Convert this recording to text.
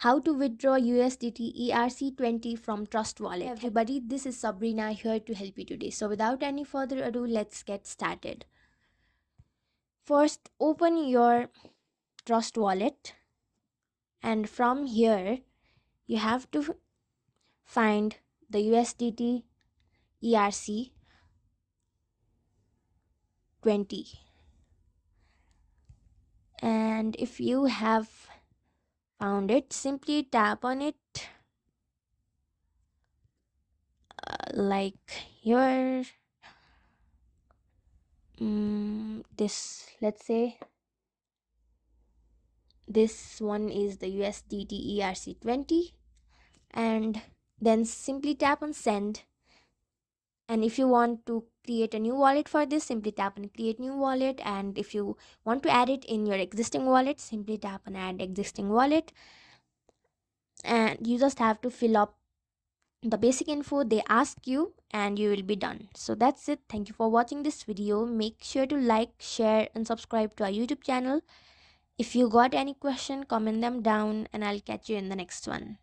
How to withdraw USDT ERC20 from Trust Wallet. Hey everybody, this is Sabrina here to help you today. So without any further ado, let's get started. First, open your Trust Wallet, and from here you have to find the USDT ERC20, and if you have found it, simply tap on it like here. This, let's say this one is the USDT ERC20, and then simply tap on send. And if you want to create a new wallet for this, simply tap on create new wallet, and if you want to add it in your existing wallet, simply tap on add existing wallet. And you just have to fill up the basic info they ask you and you will be done. So that's it. Thank you for watching this video. Make sure to like, share and subscribe to our YouTube channel. If you got any question, comment them down and I'll catch you in the next one.